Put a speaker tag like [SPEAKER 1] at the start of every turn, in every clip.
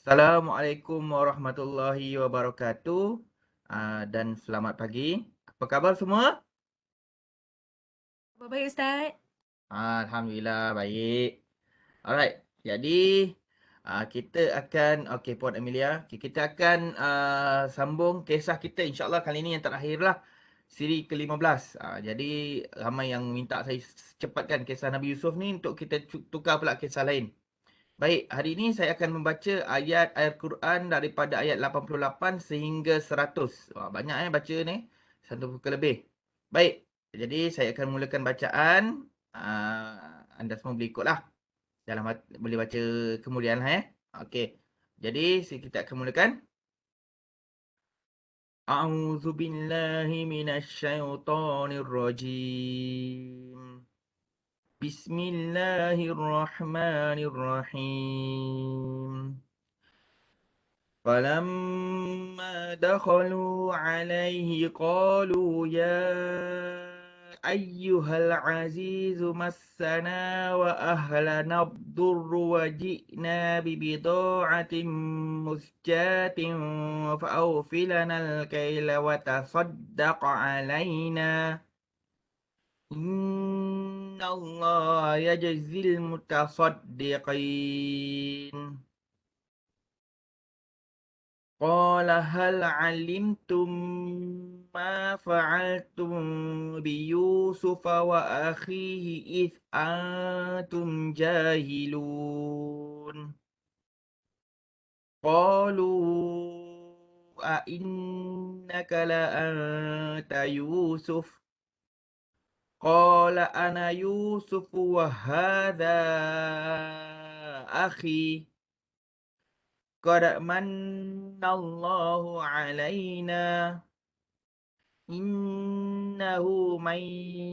[SPEAKER 1] Assalamualaikum warahmatullahi wabarakatuh. Dan selamat pagi. Apa khabar semua?
[SPEAKER 2] Apa baik Ustaz?
[SPEAKER 1] Alhamdulillah baik. Alright. Jadi kita akan Puan Amelia, kita akan sambung kisah kita insya-Allah kali ini yang terakhir lah. Siri ke-15. Jadi ramai yang minta saya cepatkan kisah Nabi Yusuf ni untuk kita tukar pula kisah lain. Baik, hari ini saya akan membaca ayat Al-Quran daripada ayat 88 sehingga 100. Wah, banyak baca ni. Satu buku lebih. Baik, jadi saya akan mulakan bacaan. Anda semua boleh ikutlah. Boleh baca kemudian lah Okey. Jadi, kita akan mulakan. A'udzu billahi minasyaitonir rajim. Bismillahirrahmanirrahim. فلما دخلوا عليه قالوا يا أيها العزيز مسنا وأهلنا الضر وجئنا ببضاعة مزجاة فأوف لنا الكيل وتصدق علينا إن الله يجزي المتصدقين قال هل علمتم ما فعلتم بيوسف وأخيه إذ أنتم جاهلون قالوا أئنك لأنت يوسف قال أنا يوسف وهذا أخي قد من الله علينا إنه من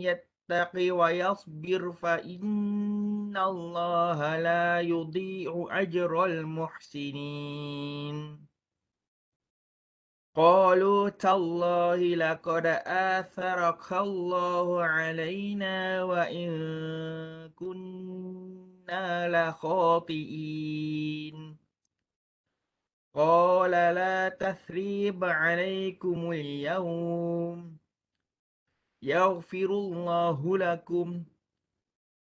[SPEAKER 1] يتق ويصبر فإن الله لا يضيع أجر المحسنين قالوا تالله لقد آثرك الله علينا وإن كنا لخاطئين قال لا تثريب عليكم اليوم يغفر الله لكم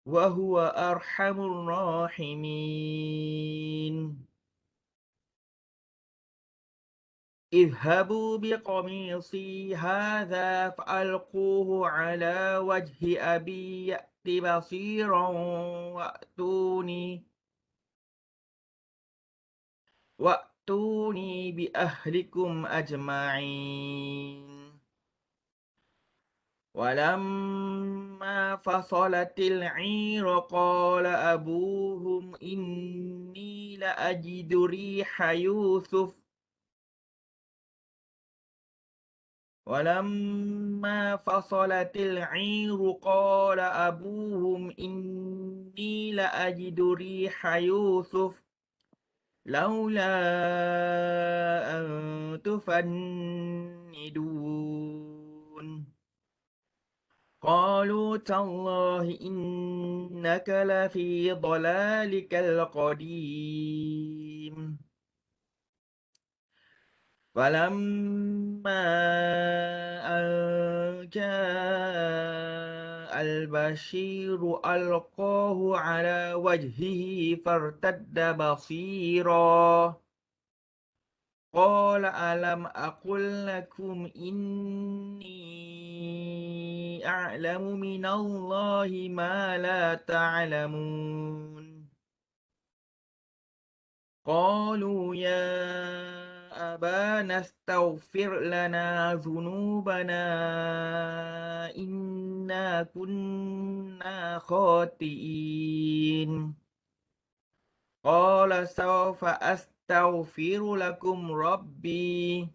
[SPEAKER 1] وهو أرحم الراحمين اذهبوا بقميصي هذا فألقوه على وجه أبي يأت بصيرا وأتوني بأهلكم أجمعين ولما فصلت العير قال أبوهم إني لأجد ريح يوسف ولما فصلت العير قال أبوهم إني لأجد ريح يوسف لولا أن تفندون قالوا تالله إنك لفي ضلالك القديم فلما أن جاء البشير ألقاه على وجهه فارتد بصيرا قال ألم أقل لكم إني أعلم من الله ما لا تعلمون قالوا يا أبانا استغفر لنا ذنوبنا إنا كنا خاطئين قال سوف أستغفر لكم ربي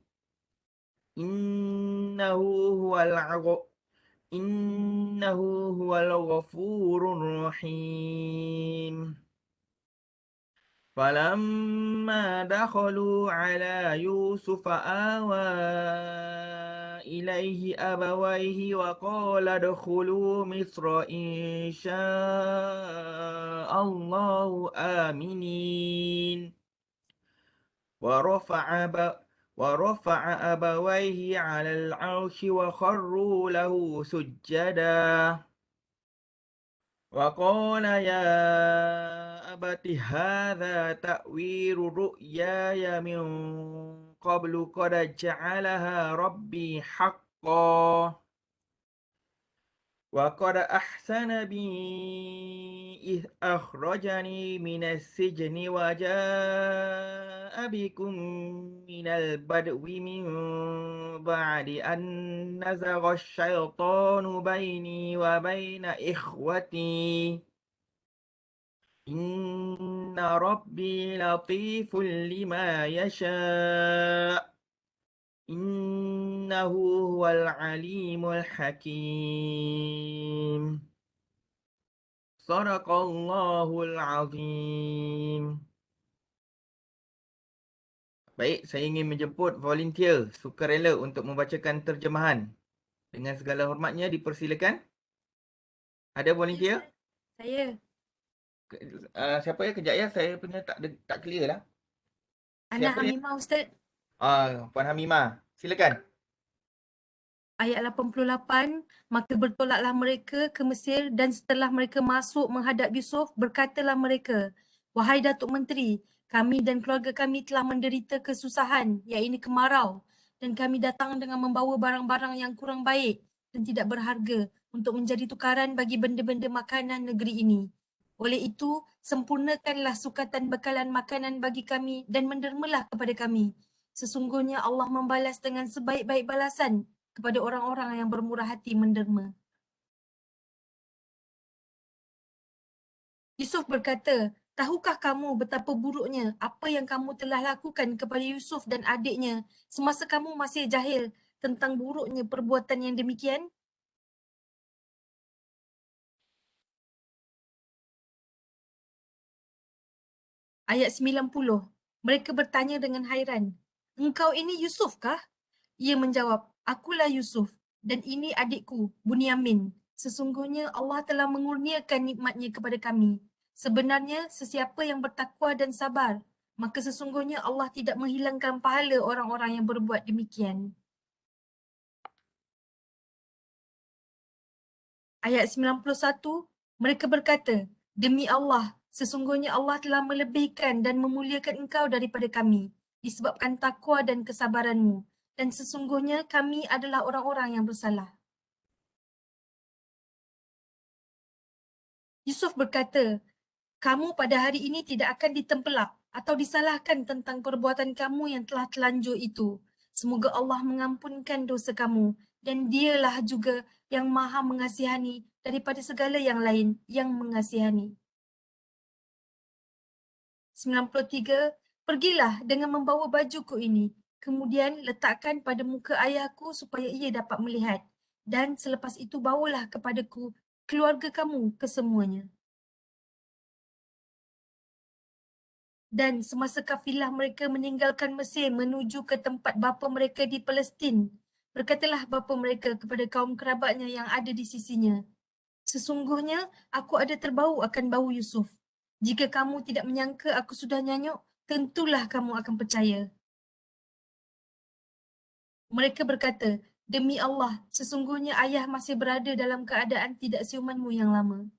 [SPEAKER 1] إنه هو إنه هو الغفور الرحيم فلما دخلوا على يوسف آوى إليه أبويه وقال ادخلوا مصر إن شاء الله آمنين ورفع ب... ورفع أبويه على العرش وخروا له سجدا وقال يا أبت هذا تأويل رؤياي من قبل قد جعلها ربي حقا وقد أحسن بي إذ أخرجني من السجن وجاء بكم من البدو من بعد أن نزغ الشيطان بيني وبين إخوتي إن ربي لطيف لما يشاء إنه هو العليم الحكيم صدق الله العظيم. Baik, saya ingin menjemput volunteer sukarela untuk membacakan terjemahan. Dengan segala hormatnya dipersilakan. Ada
[SPEAKER 2] Ya,
[SPEAKER 1] volunteer?
[SPEAKER 2] Ustaz. Saya.
[SPEAKER 1] Siapa ya? Kejap ya, saya punya tak clear lah.
[SPEAKER 2] Ana
[SPEAKER 1] Siapa ya?
[SPEAKER 2] Hamimah, Ustaz.
[SPEAKER 1] Puan Hamimah. Silakan.
[SPEAKER 2] Ayat 88, maka bertolaklah mereka ke Mesir dan setelah mereka masuk menghadap Yusuf, berkatalah mereka, wahai Datuk Menteri, kami dan keluarga kami telah menderita kesusahan, iaitu kemarau, dan kami datang dengan membawa barang-barang yang kurang baik dan tidak berharga untuk menjadi tukaran bagi benda-benda makanan negeri ini. Oleh itu, sempurnakanlah sukatan bekalan makanan bagi kami dan mendermalah kepada kami. Sesungguhnya Allah membalas dengan sebaik-baik balasan kepada orang-orang yang bermurah hati menderma. Yusuf berkata, tahukah kamu betapa buruknya apa yang kamu telah lakukan kepada Yusuf dan adiknya semasa kamu masih jahil tentang buruknya perbuatan yang demikian? Ayat 90. Mereka bertanya dengan hairan, engkau ini Yusuf kah? Ia menjawab, akulah Yusuf dan ini adikku, Bunyamin. Sesungguhnya Allah telah mengurniakan nikmatnya kepada kami. Sebenarnya sesiapa yang bertakwa dan sabar, maka sesungguhnya Allah tidak menghilangkan pahala orang-orang yang berbuat demikian. Ayat 91, mereka berkata, demi Allah, sesungguhnya Allah telah melebihkan dan memuliakan engkau daripada kami, disebabkan takwa dan kesabaranmu. Dan sesungguhnya kami adalah orang-orang yang bersalah. Yusuf berkata, kamu pada hari ini tidak akan ditempelak atau disalahkan tentang perbuatan kamu yang telah telanjur itu. Semoga Allah mengampunkan dosa kamu dan dialah juga yang maha mengasihani daripada segala yang lain yang mengasihani. 93. Pergilah dengan membawa bajuku ini. Kemudian letakkan pada muka ayahku supaya ia dapat melihat. Dan selepas itu bawalah kepadaku keluarga kamu kesemuanya. Dan semasa kafilah mereka meninggalkan Mesir menuju ke tempat bapa mereka di Palestin, berkatalah bapa mereka kepada kaum kerabatnya yang ada di sisinya, sesungguhnya aku ada terbau akan bau Yusuf. Jika kamu tidak menyangka aku sudah nyanyuk, tentulah kamu akan percaya. Mereka berkata, demi Allah, sesungguhnya ayah masih berada dalam keadaan tidak siumanmu yang lama.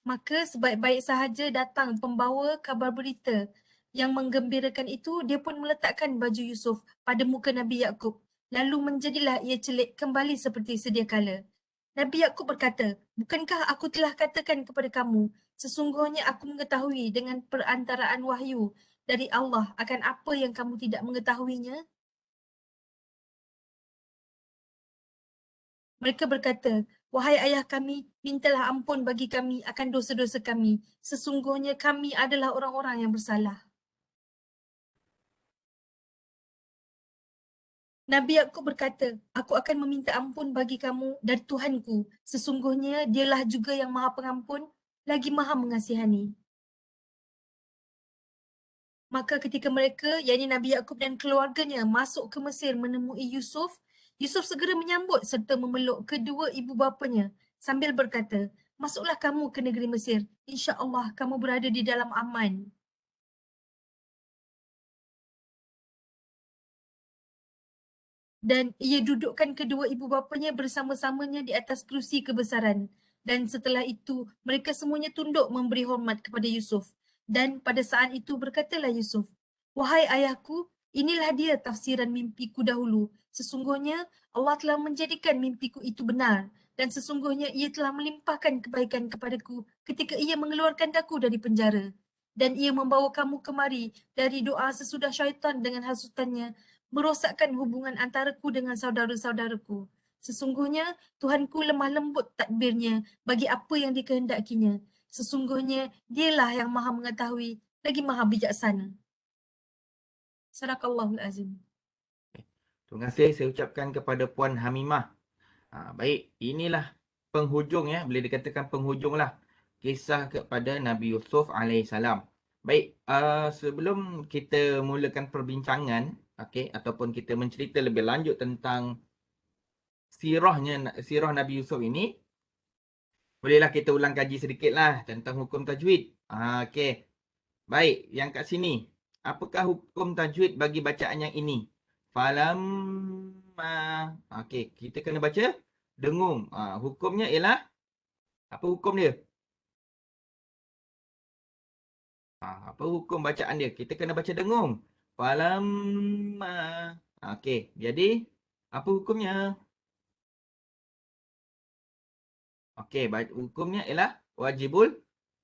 [SPEAKER 2] Maka sebaik-baik sahaja datang pembawa kabar berita yang menggembirakan itu, dia pun meletakkan baju Yusuf pada muka Nabi Yakub. Lalu menjadilah ia celik kembali seperti sedia kala. Nabi Yakub berkata, bukankah aku telah katakan kepada kamu, sesungguhnya aku mengetahui dengan perantaraan wahyu dari Allah akan apa yang kamu tidak mengetahuinya? Mereka berkata, wahai ayah kami, mintalah ampun bagi kami akan dosa-dosa kami. Sesungguhnya kami adalah orang-orang yang bersalah. Nabi Yakub berkata, aku akan meminta ampun bagi kamu dari Tuhanku. Sesungguhnya dialah juga yang maha pengampun, lagi maha mengasihani. Maka ketika mereka, yakni Nabi Yakub dan keluarganya masuk ke Mesir menemui Yusuf, Yusuf segera menyambut serta memeluk kedua ibu bapanya sambil berkata, masuklah kamu ke negeri Mesir. InsyaAllah kamu berada di dalam aman. dan ia dudukkan kedua ibu bapanya bersama-samanya di atas kerusi kebesaran. Dan setelah itu, mereka semuanya tunduk memberi hormat kepada Yusuf. Dan pada saat itu berkatalah Yusuf, "Wahai ayahku, inilah dia tafsiran mimpiku dahulu. Sesungguhnya Allah telah menjadikan mimpiku itu benar. Dan sesungguhnya ia telah melimpahkan kebaikan kepadaku ketika ia mengeluarkan aku dari penjara. Dan ia membawa kamu kemari dari doa sesudah syaitan dengan hasutannya, merosakkan hubungan antaraku dengan saudara-saudaraku. Sesungguhnya Tuhanku lemah lembut tadbirnya bagi apa yang dikehendakinya. Sesungguhnya dialah yang maha mengetahui lagi maha bijaksana." Sadaqallahul Azim.
[SPEAKER 1] Terima kasih saya ucapkan kepada Puan Hamimah. Baik, inilah penghujung ya, boleh dikatakan penghujung lah kisah kepada Nabi Yusuf alaihissalam. Baik, sebelum kita mulakan perbincangan, okey, ataupun kita mencerita lebih lanjut tentang sirah Nabi Yusuf ini, bolehlah kita ulang kaji sedikit lah tentang hukum tajwid. Okey, baik, yang kat sini, apakah hukum tajwid bagi bacaan yang ini? Falamma. Okey, kita kena baca dengung. Hukumnya ialah, apa hukum dia? Apa hukum bacaan dia? Kita kena baca dengung. Falamma. Okey, jadi apa hukumnya? Okey, hukumnya ialah wajibul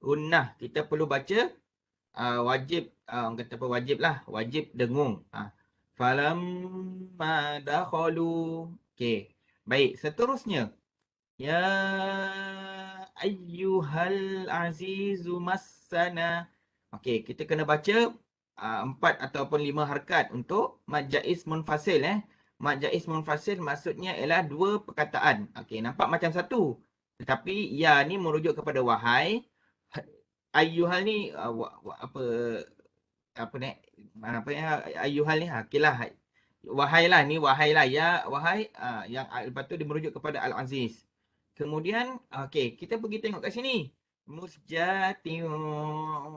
[SPEAKER 1] gunnah. Kita perlu baca wajib, orang kata apa, wajib lah, wajib dengung. Falamma dakhalu. Okey, baik, seterusnya. Ya ayyuhal azizu massana. Okey, kita kena baca 4 ataupun 5 harakat untuk mad jaiz munfasil. Mad jaiz munfasil maksudnya ialah dua perkataan. Okey, nampak macam satu. Tetapi ya ni merujuk kepada wahai. Ayyuhal ni apa ni? Apa ya ayyuhal ni? Okeylah. Wahai lah ni, wahai lah ya, wahai yang lepas tu dia merujuk kepada Al-Aziz. Kemudian okey, kita pergi tengok kat sini. Musjatin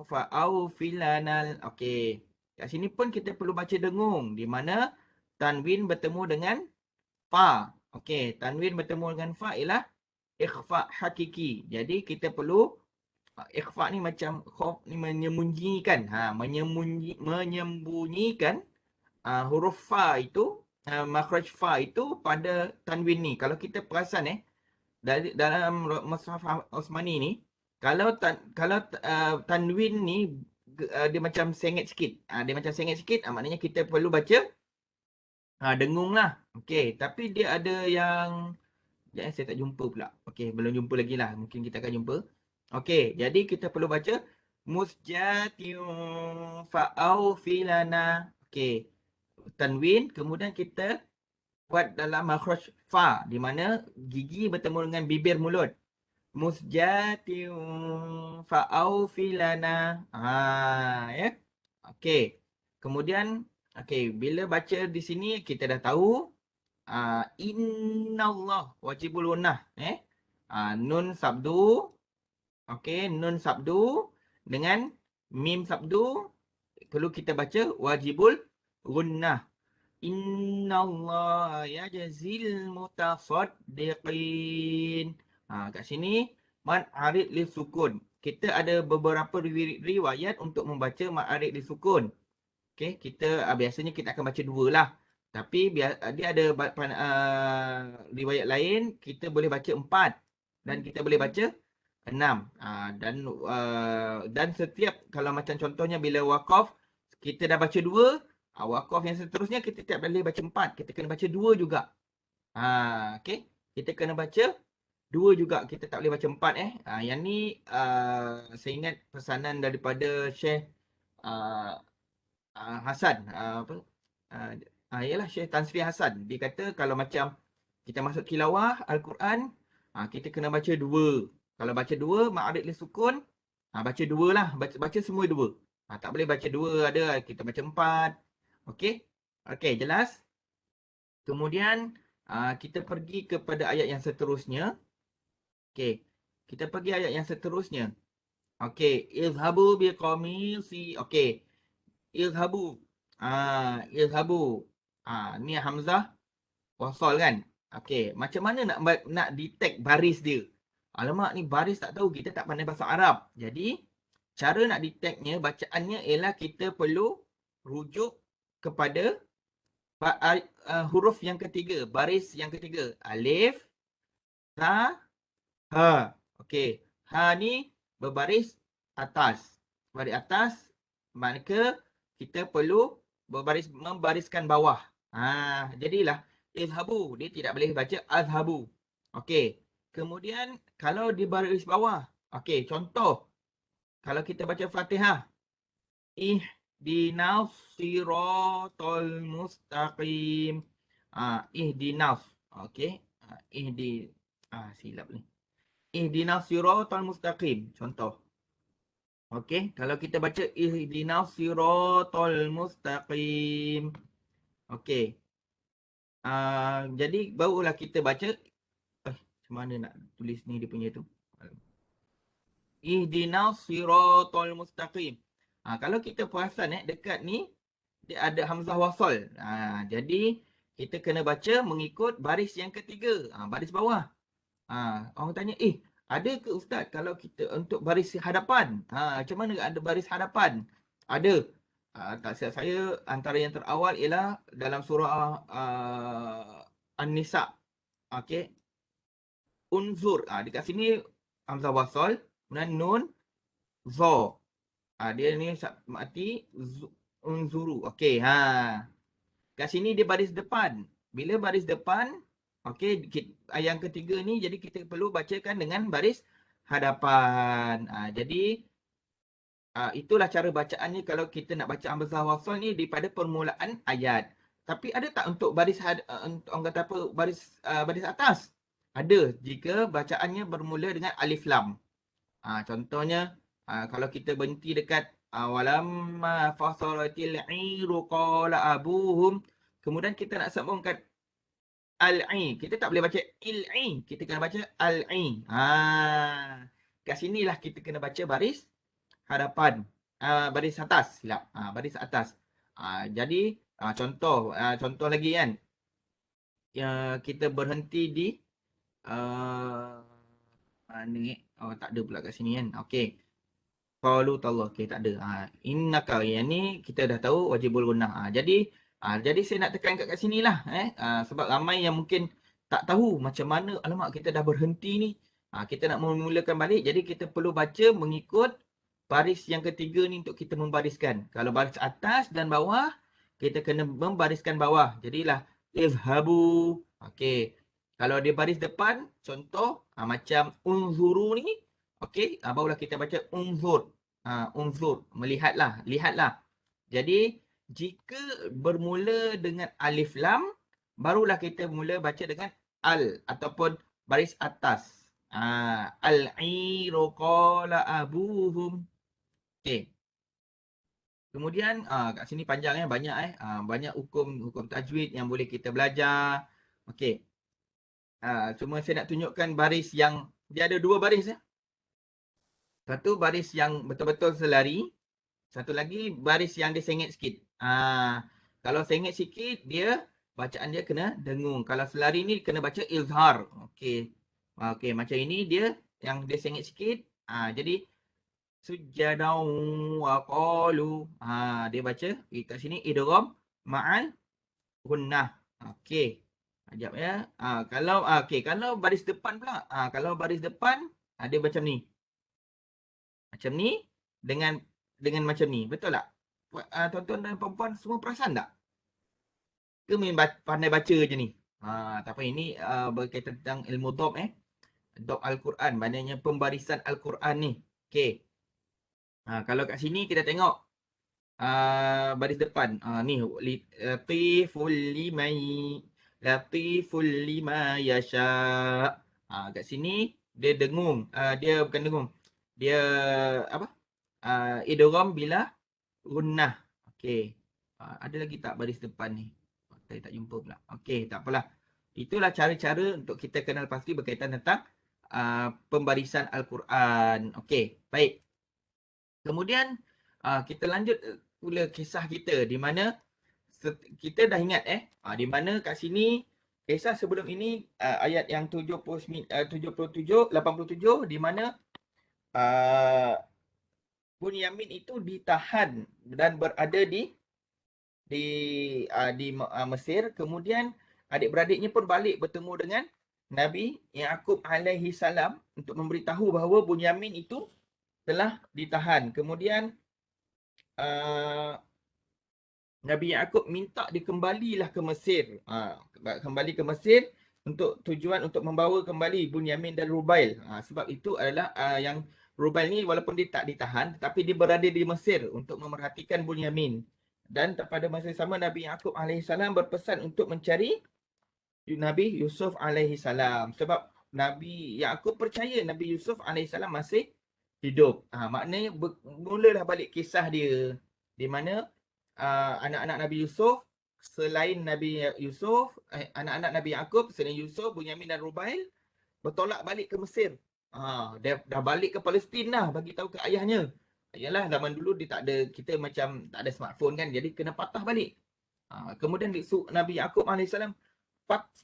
[SPEAKER 1] fa'aufilanal. Okey. Kat sini pun kita perlu baca dengung di mana tanwin bertemu dengan fa. Okey, tanwin bertemu dengan fa ialah ikhfa hakiki. Jadi kita perlu ikhfa ni macam khauf ni menyembunyikan. Menyembunyikan huruf fa itu, makhraj fa itu pada tanwin ni. Kalau kita perasan dalam mushaf Osmani ni, kalau tanwin ni dia macam sengit sikit. Dia macam sengit sikit, maknanya kita perlu baca dengung lah. Okey, tapi dia ada yang saya tak jumpa pula. Okey, belum jumpa lagi lah. Mungkin kita akan jumpa. Okey, jadi kita perlu baca musjatin fa'aufilana. Okey, tanwin, kemudian kita buat dalam makhraj fa, di mana gigi bertemu dengan bibir mulut. Musjatin fa'aufilana. Ya. Okey. Kemudian, okey, bila baca di sini kita dah tahu innallah wajibul gunnah. Nun sabdu. Okey, nun sabdu dengan mim sabdu perlu kita baca wajibul gunnah. Innallaha yajzil mutasaddiqin. Kat sini mad arid li sukun. Kita ada beberapa riwayat untuk membaca mad arid li sukun. Okey, kita biasanya kita akan baca dua lah. Tapi dia ada riwayat lain, kita boleh baca 4 dan kita boleh baca 6. Dan setiap, kalau macam contohnya bila waqaf, kita dah baca 2, waqaf yang seterusnya kita tak boleh baca 4, kita kena baca 2 juga. Okey, kita kena baca 2 juga, kita tak boleh baca 4. Yang ni saya ingat pesanan daripada Syekh Hasan, ialah Syekh Tan Sri Hasan. Dia kata kalau macam kita masuk tilawah Al-Quran, kita kena baca 2. Kalau baca 2, ma'arid li sukun, baca 2 lah, baca semua 2. Tak boleh baca 2, ada kita baca 4. Okey? Okey, jelas? Kemudian kita pergi kepada ayat yang seterusnya. Okey, kita pergi ayat yang seterusnya. Okey, izhabu biqamisi. Okey, izhabu. Izhabu. Ni hamzah wasal kan. Okey, macam mana nak detect baris dia? Alamak ni baris tak tahu, kita tak pandai bahasa Arab. Jadi cara nak detectnya, bacaannya ialah kita perlu rujuk kepada huruf yang ketiga, baris yang ketiga. Alif, ta, ha. Okey, ha ni berbaris atas. Baris atas, maka kita perlu membariskan bawah. Jadilah izhabu, dia tidak boleh baca azhabu. Okey. Kemudian kalau di baris bawah, okey, contoh kalau kita baca Fatihah, ihdinas siratal mustaqim. Ihdinas. Okey. Silap ni. Ihdinas siratal mustaqim. Contoh. Okey, kalau kita baca ihdinas siratal mustaqim. Okey. Jadi barulah kita baca macam mana nak tulis ni dia punya tu. Ihdinas siratal mustaqim. Kalau kita perasan dekat ni dia ada hamzah wasal. Jadi kita kena baca mengikut baris yang ketiga, baris bawah. Orang tanya, ada ke Ustaz kalau kita untuk baris hadapan? Macam mana ada baris hadapan? Ada. Tak silap saya, antara yang terawal ialah dalam surah An-Nisa. Okey. Unzur. Dekat sini hamzah wasal, kemudian nun, za. Dia ni mati unzuru. Okey, kat sini dia baris depan. Bila baris depan, okey, yang ketiga ni jadi kita perlu bacakan dengan baris hadapan. Jadi itulah cara bacaannya kalau kita nak baca hamzah wasal ni daripada permulaan ayat. Tapi ada tak untuk baris orang kata apa, baris atas? Ada jika bacaannya bermula dengan alif lam. Contohnya kalau kita berhenti dekat walamma fasalatil iru qala abuhum, kemudian kita nak sambungkan al-i, kita tak boleh baca il-i, kita kena baca al-i. Kat sinilah kita kena baca baris hadapan, baris atas, silap, baris atas. Jadi contoh lagi kan, kita berhenti di mana tak ada pula kat sini kan. Okey. Qalu tallah. Okey, tak ada. Innaka, yang ni kita dah tahu wajibul gunnah. Jadi saya nak tekan kat sini lah. Sebab ramai yang mungkin tak tahu macam mana, alamak kita dah berhenti ni. Kita nak memulakan balik. Jadi kita perlu baca mengikut baris yang ketiga ni untuk kita membariskan. Kalau baris atas dan bawah, kita kena membariskan bawah. Jadilah izhabu. Okey. Kalau dia baris depan, contoh macam unzuru ni. Okey, barulah kita baca unzur. Unzur, melihatlah, lihatlah. Jadi jika bermula dengan alif lam, barulah kita mula baca dengan al ataupun baris atas. Al-iru qala abuhum. Okey. Kemudian kat sini panjang banyak banyak hukum tajwid yang boleh kita belajar. Okey. Cuma saya nak tunjukkan baris yang dia ada dua baris ya. Satu baris yang betul-betul selari, satu lagi baris yang dia sengit sikit. Kalau sengit sikit dia bacaan dia kena dengung. Kalau selari ni kena baca izhar. Okey. Okey, macam ini dia yang dia sengit sikit. Jadi sujadau wa qalu. Dia baca kat sini idgham ma'al gunnah. Okey. Sekejap ya. Kalau baris depan pula. Kalau baris depan dia macam ni. Macam ni dengan macam ni. Betul tak? Tuan-tuan dan puan-puan semua perasan tak? Ke main pandai baca je ni? Tapi ini berkaitan tentang ilmu dhab Dhab Al-Quran. Maknanya pembarisan Al-Quran ni. Okey. Kalau kat sini kita tengok baris depan. Ni latiful lima yasha. Kat sini dia dengung. Dia bukan dengung. Dia apa? Idgham bila gunnah. Okey. Ada lagi tak baris depan ni? Saya tak jumpa pula. Okey, tak apalah. Itulah cara-cara untuk kita kenal pasti berkaitan tentang pembarisan Al-Quran. Okey, baik. Kemudian kita lanjut pula kisah kita di mana kita dah ingat di mana kat sini kisah sebelum ini ayat yang 77, 87 di mana uh, Bunyamin itu ditahan dan berada di Mesir. Kemudian adik-beradiknya pun balik bertemu dengan Nabi Yaqub alaihi salam untuk memberitahu bahawa Bunyamin itu telah ditahan. Kemudian uh, Nabi Yaqub minta dikembalilah ke Mesir. Kembali ke Mesir untuk tujuan untuk membawa kembali Bunyamin dan Rubail. Sebab itu adalah yang Rubail ni walaupun dia tak ditahan tetapi dia berada di Mesir untuk memerhatikan Bunyamin. Dan pada masa yang sama Nabi Yaqub alaihissalam berpesan untuk mencari Nabi Yusuf alaihissalam. Sebab Nabi Yaqub percaya Nabi Yusuf alaihissalam masih hidup. Maknanya mulalah balik kisah dia di mana anak-anak Nabi Yusuf selain Nabi Yusuf, anak-anak Nabi Yaqub selain Yusuf, Bunyamin dan Rubail bertolak balik ke Mesir. Dia dah balik ke Palestin dah bagi tahu ke ayahnya. Yalah zaman dulu dia tak ada, kita macam tak ada smartphone kan, jadi kena patah balik. Kemudian Nabi Yaqub alaihissalam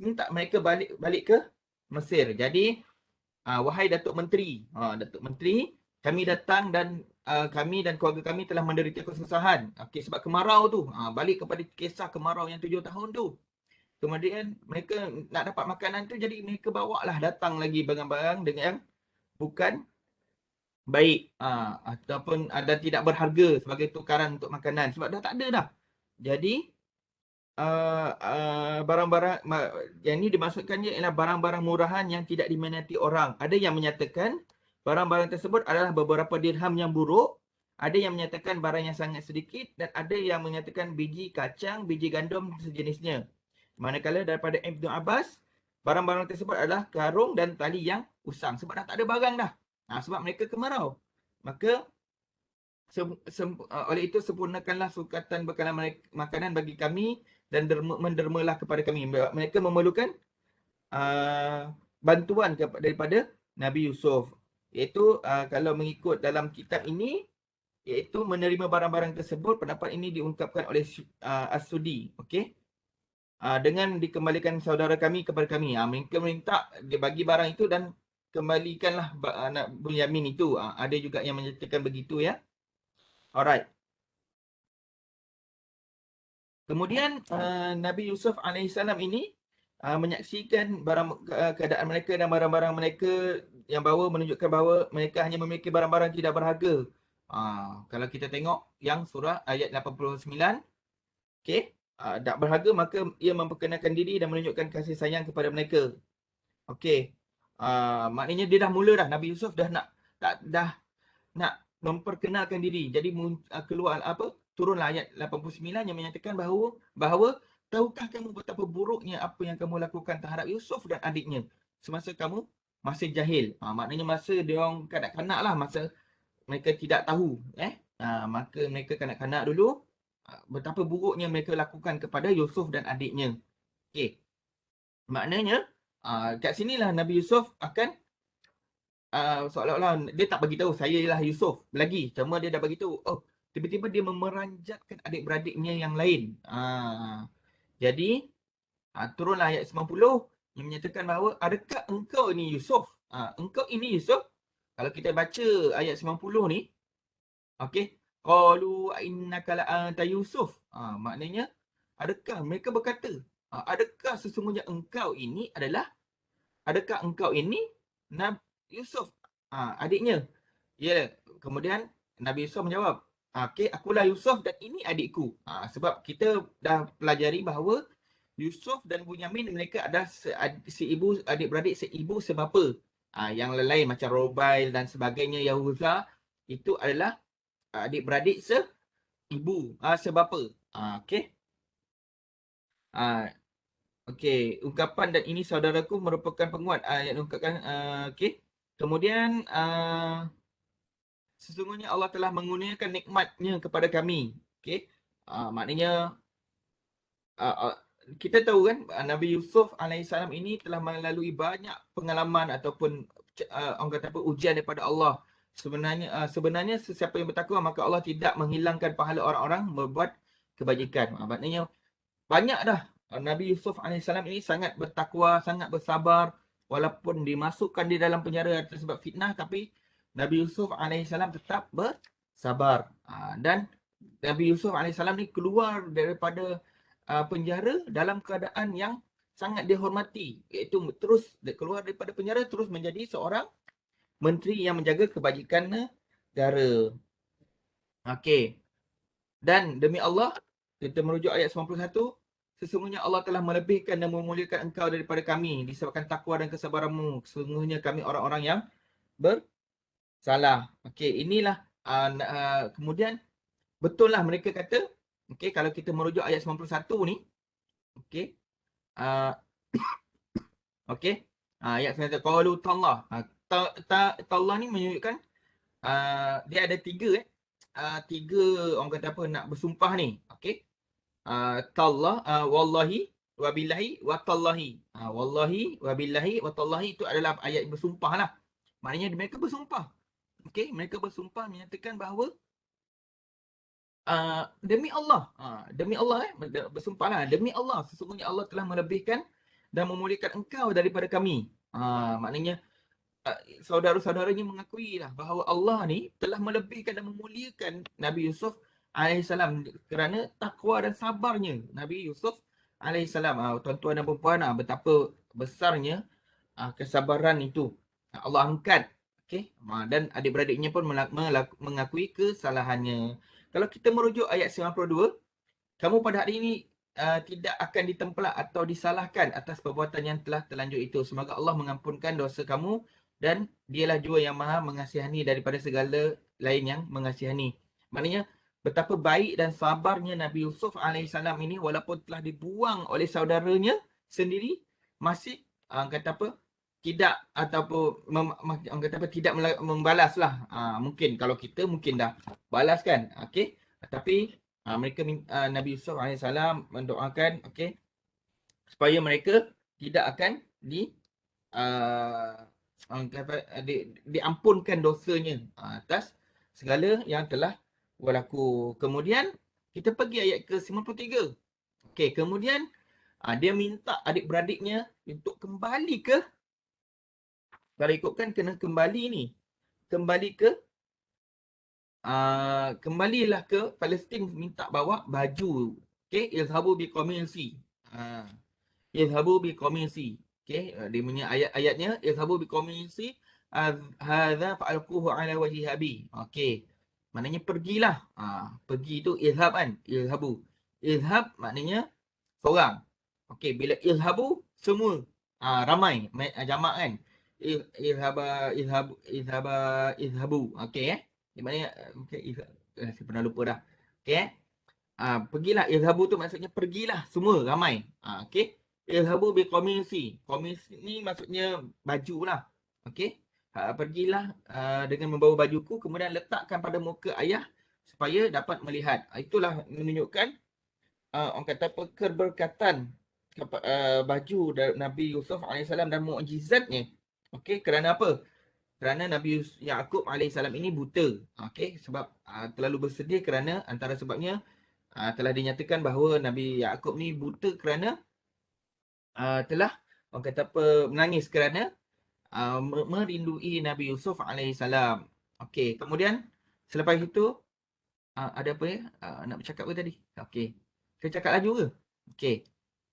[SPEAKER 1] minta mereka balik ke Mesir. Jadi wahai Datuk Menteri, Datuk Menteri, kami datang dan kami dan keluarga kami telah menderita kesusahan. Okey, sebab kemarau tu. Balik kepada kisah kemarau yang 7 tahun tu. Kemudian mereka nak dapat makanan tu, jadi mereka bawa lah datang lagi barang-barang dengan bukan baik ataupun ada tidak berharga sebagai tukaran untuk makanan. Sebab dah tak ada dah. Jadi barang-barang yang ini dimaksudkannya ialah barang-barang murahan yang tidak diminati orang. Ada yang menyatakan barang-barang tersebut adalah beberapa dirham yang buruk, ada yang menyatakan barang yang sangat sedikit, dan ada yang menyatakan biji kacang, biji gandum sejenisnya. Manakala daripada Ibnu Abbas, barang-barang tersebut adalah karung dan tali yang usang. Sebab dah tak ada barang dah. Sebab mereka kemarau. Maka oleh itu sempurnakanlah sukatan bekalan makanan bagi kami dan mendermalah kepada kami. Mereka memerlukan bantuan daripada Nabi Yusuf. Iaitu kalau mengikut dalam kitab ini, iaitu menerima barang-barang tersebut. Pendapat ini diungkapkan oleh As-Sudi. Okey. Dengan dikembalikan saudara kami kepada kami. Mereka minta dia bagi barang itu dan kembalikanlah anak Bunyamin itu. Ada juga yang menyatakan begitu ya. Alright. Kemudian Nabi Yusuf alaihissalam ini menyaksikan keadaan mereka dan barang-barang mereka yang bawa, menunjukkan bahawa mereka hanya memiliki barang-barang tidak berharga. Kalau kita tengok yang surah ayat 89, okey, tak berharga, maka ia memperkenalkan diri dan menunjukkan kasih sayang kepada mereka. Okey. Maknanya dia dah mula dah, Nabi Yusuf dah nak memperkenalkan diri. Jadi keluar turunlah ayat 89 yang menyatakan bahawa tahukah kamu betapa buruknya apa yang kamu lakukan terhadap Yusuf dan adiknya semasa kamu masih jahil. Maknanya masa dia orang kanak-kanak lah, masa mereka tidak tahu. Maka mereka kanak-kanak dulu, betapa buruknya mereka lakukan kepada Yusuf dan adiknya. Okey. Maknanya kat sinilah Nabi Yusuf akan seolah-olah dia tak bagi tahu saya ialah Yusuf lagi. Cuma dia dah bagi tahu, tiba-tiba dia memeranjatkan adik-beradiknya yang lain. Jadi turunlah ayat 90 yang menyatakan bahawa adakah engkau ini Yusuf? Engkau ini Yusuf? Kalau kita baca ayat 90 ni, okey, qalu innaka la anta Yusuf. Maknanya adakah mereka berkata, adakah sesungguhnya engkau ini Yusuf, adiknya? Ya, kemudian Nabi Yusuf menjawab, okey, akulah Yusuf dan ini adikku. Sebab kita dah pelajari bahawa Yusuf dan Bunyamin mereka adalah adik-beradik seibu sebapa. Yang lain macam Robail dan sebagainya, Yahuza, itu adalah adik-beradik seibu, sebapa. Okey. Okey, ungkapan dan ini saudaraku merupakan penguat yang ungkapkan. Okey. Kemudian sesungguhnya Allah telah mengurniakan nikmatnya kepada kami. Okey. Maknanya kita tahu kan Nabi Yusuf alaihissalam ini telah melalui banyak pengalaman ataupun orang kata apa, ujian daripada Allah. Sebenarnya sesiapa yang bertakwa maka Allah tidak menghilangkan pahala orang-orang membuat kebajikan. Maknanya banyak dah Nabi Yusuf alaihissalam ini sangat bertakwa, sangat bersabar walaupun dimasukkan di dalam penjara atas sebab fitnah, tapi Nabi Yusuf alaihissalam tetap bersabar. Dan Nabi Yusuf alaihissalam ni keluar daripada penjara dalam keadaan yang sangat dihormati, iaitu terus keluar daripada penjara terus menjadi seorang menteri yang menjaga kebajikan negara. Okey. Dan demi Allah, kita merujuk ayat 91, sesungguhnya Allah telah melebihkan dan memuliakan engkau daripada kami disebabkan takwa dan kesabaranmu. Sesungguhnya kami orang-orang yang bersalah. Okey, inilah kemudian betul lah mereka kata, okey, kalau kita merujuk ayat 91 ni, okey, uh, okey, ayat 91, qalu tallah. Tallah ni menunjukkan dia ada tiga tiga orang kata apa nak bersumpah ni. Okey. Tallah, wallahi wabillahi wa tallahi. Wallahi wabillahi wa tallahi itu adalah ayat bersumpah lah. Maknanya mereka bersumpah. Okey, mereka bersumpah menyatakan bahawa demi Allah, demi Allah bersumpahlah, demi Allah sesungguhnya Allah telah melebihkan dan memuliakan engkau daripada kami. Maknanya saudara-saudaranya mengakui lah bahawa Allah ni telah melebihkan dan memuliakan Nabi Yusuf alaihissalam kerana takwa dan sabarnya Nabi Yusuf alaihissalam. Tuan-tuan dan puan-puan, betapa besarnya kesabaran itu Allah angkat. Okey, dan adik-beradiknya pun mengakui kesalahannya. Kalau kita merujuk ayat 92, kamu pada hari ini tidak akan ditempelak atau disalahkan atas perbuatan yang telah terlanjur itu. Semoga Allah mengampunkan dosa kamu dan dialah jua yang maha mengasihani daripada segala lain yang mengasihani. Maknanya betapa baik dan sabarnya Nabi Yusuf alaihissalam ini walaupun telah dibuang oleh saudaranya sendiri, masih kata apa, tidak ataupun kata apa, tidak membalas lah. Mungkin kalau kita mungkin dah balas kan. Okey. Tapi mereka Nabi Yusuf alaihissalam mendoakan, okey, supaya mereka tidak akan diampunkan dosanya atas segala yang telah berlaku. Kemudian kita pergi ayat ke 93. Okey, kemudian dia minta adik-beradiknya untuk kembali ke, kalau ikutkan kena kembali ni, kembali ke kembalilah ke Palestin, minta bawa baju. Okey, izhabu biqamisi. Izhabu biqamisi. Okey, dia punya ayat-ayatnya, izhabu biqamisi hadza fa'alquhu ala wajhi abi. Okey. Maknanya pergilah. Pergi tu izhab kan? Izhabu. Izhab maknanya seorang. Okey, bila izhabu semua. Ramai, jamak kan? Izhabu. Okey Di mana saya pernah lupa dah. Okey pergilah, izhabu tu maksudnya pergilah semua ramai. Okey. Izhabu biqamisi. Qamis ni maksudnya baju lah. Okey. Pergilah dengan membawa bajuku, kemudian letakkan pada muka ayah supaya dapat melihat. Itulah menunjukkan orang kata apa, keberkatan baju dari Nabi Yusuf alaihissalam dan mukjizatnya. Okey, kerana apa? Kerana Nabi Yaqub alaihissalam ini buta. Okey, sebab terlalu bersedih kerana antara sebabnya telah dinyatakan bahawa Nabi Yaqub ni buta kerana telah orang kata apa, menangis kerana merindui Nabi Yusuf alaihissalam. Okey, kemudian selepas itu ada apa ya? Nak bercakap ke tadi? Okey. Kita cakap laju ke? Okey.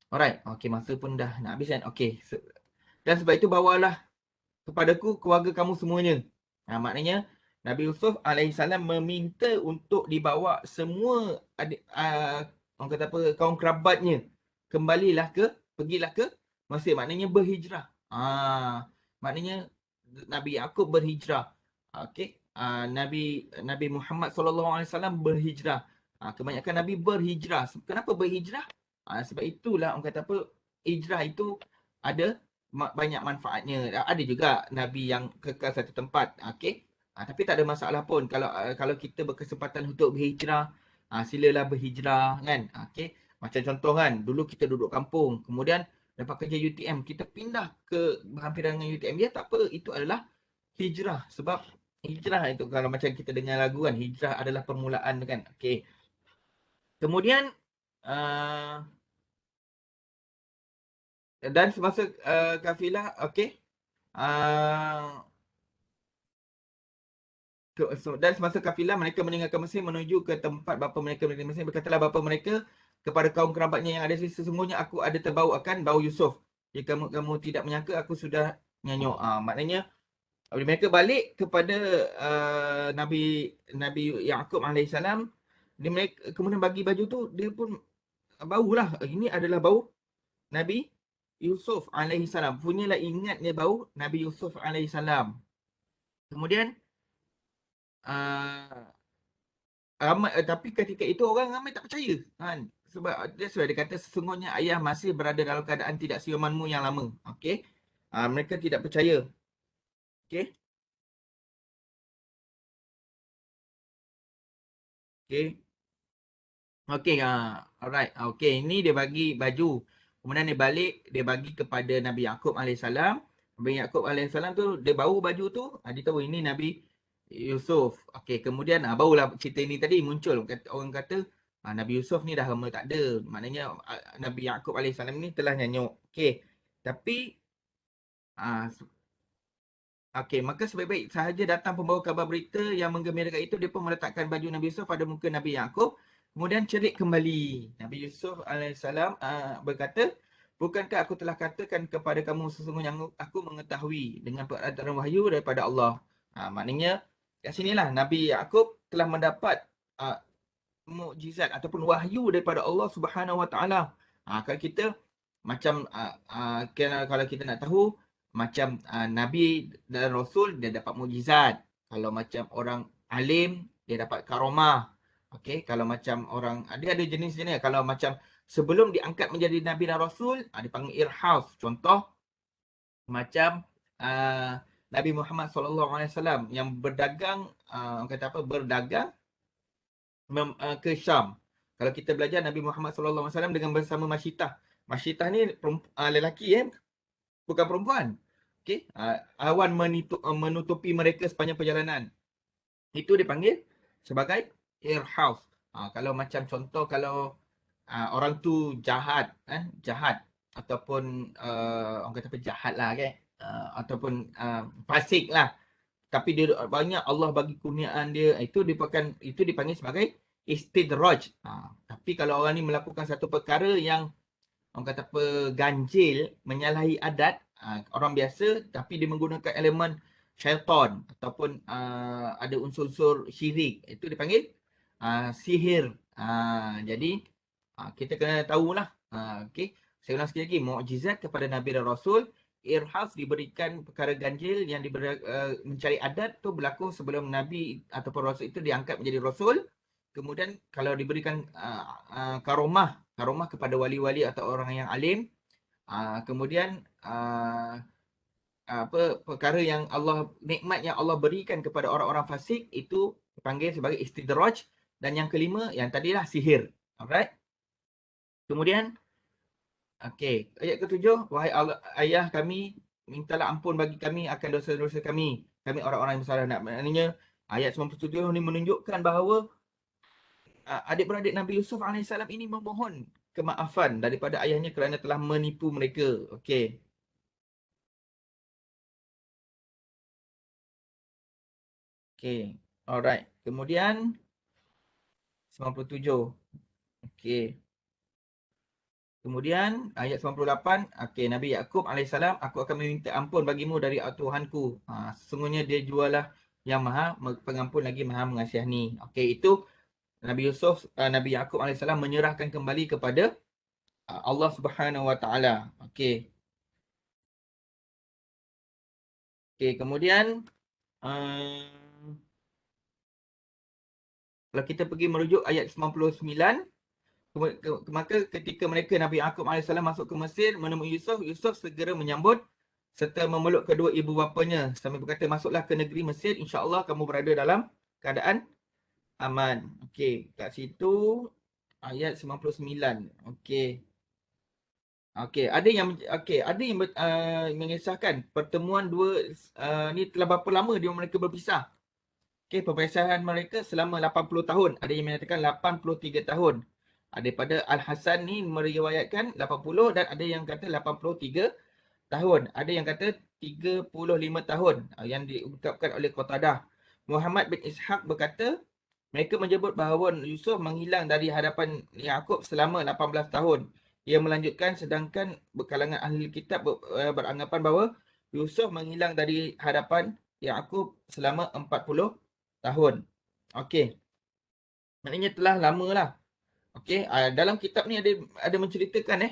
[SPEAKER 1] Alright. Okey, masa pun dah nak habis kan? Okey. Dan sebab itu bawalah kepadaku keluarga kamu semuanya. Maknanya Nabi Yusuf alaihissalam meminta untuk dibawa semua orang kata apa, kaum kerabatnya pergilah ke Mesir, maknanya berhijrah. Maknanya Nabi Yaqub berhijrah. Okey. Nabi Muhammad SAW berhijrah. Kebanyakan Nabi berhijrah. Kenapa berhijrah? Sebab itulah orang kata apa, hijrah itu ada banyak manfaatnya. Ada juga Nabi yang kekal satu tempat. Okey. Tapi tak ada masalah pun kalau kita berkesempatan untuk berhijrah, silalah berhijrah kan. Okey. Macam contoh kan, dulu kita duduk kampung, kemudian dapat kerja UTM, kita pindah ke berhampiran dengan UTM. Ya tak apa, itu adalah hijrah. Sebab hijrah itu kalau macam kita dengar lagu kan, hijrah adalah permulaan kan. Okey. Kemudian Dan semasa kafilah, okey. Uh, dan semasa kafilah mereka meninggalkan Mesir menuju ke tempat bapa mereka di Mesir, berkatalah bapa mereka kepada kaum kerabatnya yang ada di sini, sesungguhnya aku ada terbau akan bau Yusuf. Jika kamu tidak menyangka, aku sudah nyanyuk. Maknanya mereka balik kepada Nabi Nabi Yaqub alaihissalam. Dia mereka kemudian bagi baju tu, dia pun bau lah. Ini adalah bau Nabi Yusuf alaihissalam. Punyalah ingatnya bau Nabi Yusuf alaihissalam. Kemudian uh, tapi ketika itu orang ramai tak percaya kan. Sebab dia kata sesungguhnya ayah masih berada dalam keadaan tidak siumanmu yang lama. Okey. Mereka tidak percaya. Okey. Okey. Okey, alright. Okey, ini dia bagi baju. Kemudian dia balik, dia bagi kepada Nabi Yaqub alaihissalam. Nabi Yaqub alaihissalam tu, dia bawa baju tu, dia tahu ini Nabi Yusuf. Okey, kemudian barulah cerita ini tadi muncul. Orang kata, Nabi Yusuf ni dah lama tak ada. Maknanya Nabi Yaqub alaihissalam ni telah nyanyuk. Okey, tapi ah, okey, maka sebaik-baik sahaja datang pembawa kabar berita yang menggembirakan itu, dia pun meletakkan baju Nabi Yusuf pada muka Nabi Yaqub. Kemudian cerit kembali. Nabi Yusuf alaihissalam berkata, bukankah aku telah katakan kepada kamu sesungguhnya aku mengetahui dengan peraturan wahyu daripada Allah. Maknanya, kat sinilah Nabi Yaqub telah mendapat mukjizat ataupun wahyu daripada Allah Subhanahu Wa Taala. Kalau kita macam kalau kita nak tahu macam nabi dan rasul dia dapat mukjizat. Kalau macam orang alim dia dapat karamah. Okey, kalau macam orang dia ada jenis-jenis. Kalau macam sebelum diangkat menjadi nabi dan rasul, dipanggil irhas. Contoh macam Nabi Muhammad sallallahu alaihi wasallam yang berdagang kata apa berdagang ke Syam. Kalau kita belajar Nabi Muhammad sallallahu alaihi wasallam dengan bersama Masyitah. Masyitah ni lelaki bukan perempuan. Okey, awan menutupi mereka sepanjang perjalanan. Itu dipanggil sebagai irhaus. Kalau macam contoh kalau orang tu jahat jahat ataupun orang kata apa jahat lah kan. Ataupun fasik lah, tapi dia banyak Allah bagi kurniaan dia, itu dipanggil sebagai istidraj. Tapi kalau orang ni melakukan satu perkara yang orang kata apa ganjil, menyalahi adat orang biasa, tapi dia menggunakan elemen syaitan ataupun ada unsur-unsur syirik, itu dipanggil sihir. Jadi kita kena tahulah. Okey, saya ulang sekali lagi, mukjizat kepada Nabi dan Rasul. Irhas diberikan perkara ganjil yang mencari adat tu berlaku sebelum Nabi ataupun Rasul itu diangkat menjadi Rasul. Kemudian kalau diberikan karomah kepada wali-wali atau orang yang alim, kemudian perkara yang Allah, nikmat yang Allah berikan kepada orang-orang fasik, itu dipanggil sebagai istidraj. Dan yang kelima yang tadilah sihir. Alright. Kemudian okey, ayat ketujuh, wahai Allah, ayah kami, mintalah ampun bagi kami akan dosa-dosa kami. Kami orang-orang yang bersalah. Maknanya ayat 97 ni menunjukkan bahawa adik-beradik Nabi Yusuf alaihissalam ini memohon kemaafan daripada ayahnya kerana telah menipu mereka. Okey. Okey. Alright. Kemudian 97. Okey. Kemudian ayat 98, okey, Nabi Yaqub alaihissalam, aku akan meminta ampun bagimu dari Tuhanku. Sesungguhnya dia jualah yang maha pengampun lagi maha mengasihani. Okey, itu Nabi Yusuf, Nabi Yaqub alaihissalam menyerahkan kembali kepada Allah Subhanahu Wa Taala. Okey. Okey, kemudian kalau kita pergi merujuk ayat 99, maka ketika mereka Nabi Yaqub AS masuk ke Mesir menemui Yusuf, Yusuf segera menyambut serta memeluk kedua ibu bapanya sambil berkata, masuklah ke negeri Mesir, insya-Allah kamu berada dalam keadaan aman. Okey, kat situ ayat 99. Okey. Okey, ada yang mengisahkan pertemuan dua ni telah berapa lama mereka berpisah. Okey, perpisahan mereka selama 80 tahun. Ada yang menyatakan 83 tahun. Daripada Al-Hasan ni meriwayatkan 80 dan ada yang kata 83 tahun. Ada yang kata 35 tahun yang diungkapkan oleh Qatadah. Muhammad bin Ishaq berkata, mereka menyebut bahawa Yusuf menghilang dari hadapan Yaqub selama 18 tahun. Ia melanjutkan, sedangkan kalangan ahli kitab beranggapan bahawa Yusuf menghilang dari hadapan Yaqub selama 40 tahun. Okey. Maknanya telah lama lah. Okey, dalam kitab ni ada menceritakan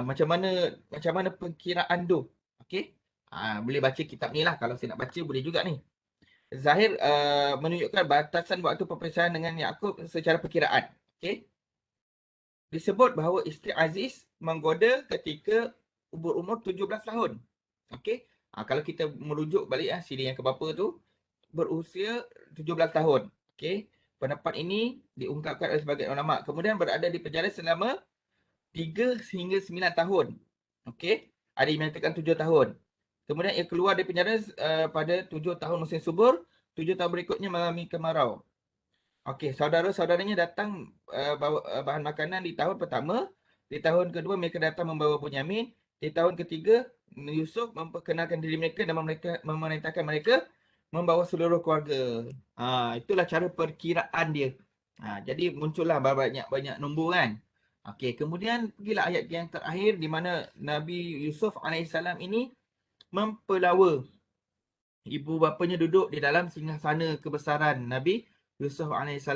[SPEAKER 1] macam mana perkiraan tu. Okey. Boleh baca kitab ni lah, kalau saya nak baca boleh juga ni. Zahir menunjukkan batasan waktu perpisahan dengan Yaqub secara perkiraan. Okey. Disebut bahawa isteri Aziz menggoda ketika berumur 17 tahun. Okey. Kalau kita merujuk balik siri yang keberapa tu, berusia 17 tahun. Okey. Pendapat ini diungkapkan oleh sebagian ulama. Kemudian berada di penjara selama 3 hingga 9 tahun. Okey. Ada yang menyatakan 7 tahun. Kemudian ia keluar dari penjara pada 7 tahun musim subur. 7 tahun berikutnya mengalami kemarau. Okey, saudara-saudaranya datang bawa bahan makanan di tahun pertama. Di tahun kedua mereka datang membawa Bunyamin. Di tahun ketiga Yusuf memperkenalkan diri mereka dan memerintahkan mereka membawa seluruh keluarga. Itulah cara perkiraan dia. Jadi muncullah banyak nombor kan. Okey, kemudian pergilah ayat yang terakhir di mana Nabi Yusuf AS ini mempelawa ibu bapanya duduk di dalam singgasana kebesaran Nabi Yusuf AS.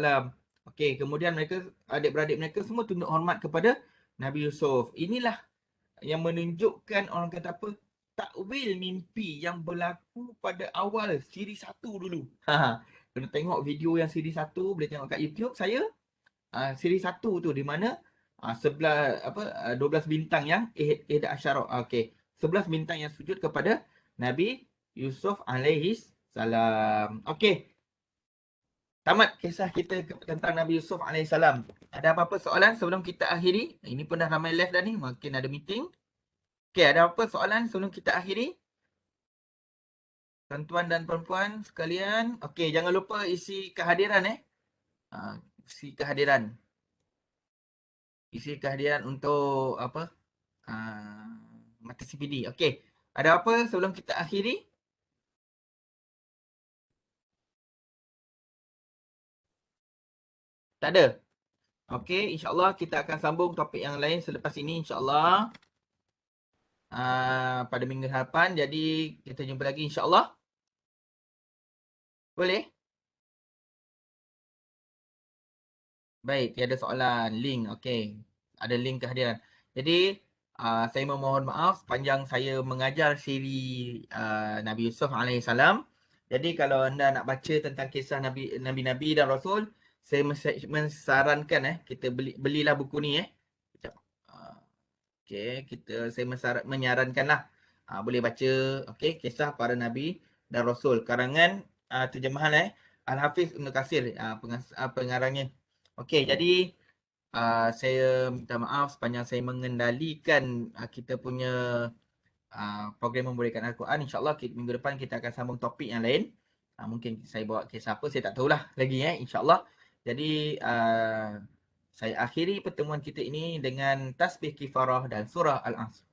[SPEAKER 1] Okey, kemudian adik-beradik mereka semua tunduk hormat kepada Nabi Yusuf. Inilah yang menunjukkan, orang kata apa, takwil mimpi yang berlaku pada awal siri 1 dulu. Kena tengok video yang siri 1, boleh tengok kat YouTube saya. Siri 1 tu di mana 12 bintang yang ihda asyara. Okey, 11 bintang yang sujud kepada Nabi Yusuf alaihis salam. Okey, tamat kisah kita tentang Nabi Yusuf alaihis salam. Ada apa-apa soalan sebelum kita akhiri? Ini pun dah ramai live dah ni, mungkin ada meeting. Okey, ada apa soalan sebelum kita akhiri? Tuan-tuan dan perempuan sekalian. Okey, jangan lupa isi kehadiran isi kehadiran. Isi kehadiran untuk apa? Mata CPD. Okey. Ada apa sebelum kita akhiri? Tak ada. Okey, insya-Allah kita akan sambung topik yang lain selepas ini, insya-Allah. Pada minggu hadapan. Jadi kita jumpa lagi, insya-Allah. Boleh? Baik, tiada soalan. Link, okey. Ada link kehadiran. Jadi saya memohon maaf sepanjang saya mengajar siri Nabi Yusuf alaihissalam. Jadi kalau anda nak baca tentang kisah Nabi-Nabi dan Rasul, saya mensarankan kita belilah buku ni Sekejap. Okey, saya menyarankanlah boleh baca kisah para nabi dan rasul karangan terjemahan Al-Hafiz Ibn Katsir, pengarangnya. Okey, jadi saya minta maaf sepanjang saya mengendalikan kita punya program memberikan Al-Quran. InsyaAllah minggu depan kita akan sambung topik yang lain. Mungkin saya bawa kisah apa, saya tak tahulah lagi InsyaAllah. Jadi saya akhiri pertemuan kita ini dengan tasbih kifarah dan surah Al-Asr.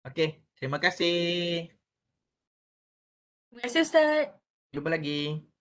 [SPEAKER 1] Okey, terima kasih.
[SPEAKER 2] Terima kasih Ustaz.
[SPEAKER 1] Jumpa lagi.